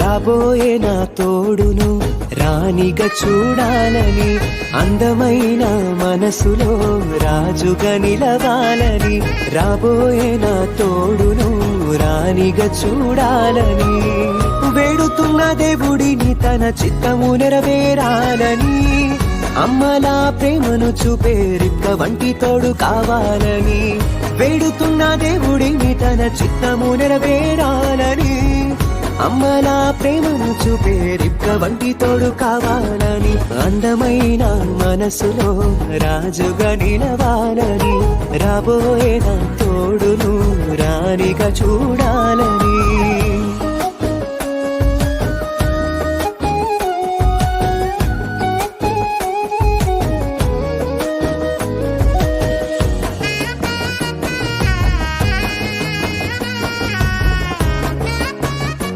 రాబోయే నా తోడును రాణిగా చూడాలని, అందమైన మనసులో రాజుగా నిలవాలని, రాబోయే నా తోడును రాణిగా చూడాలని, వేడుతున్న దేవుడిని తన చిత్తము నెరవేరాలని, అమ్మలా ప్రేమను చూపే రిక్క వంటి తోడు కావాలని, వేడుతున్న దేవుడిని తన చిత్తము నెరవేరాలని, అమ్మలా ప్రేమను చూపే రిక్క వంటి తోడు కావాలని, అందమైన మనసులో రాజుగా నిలవాలని, రాబోయే నా తోడును రాణిగా చూడాలని.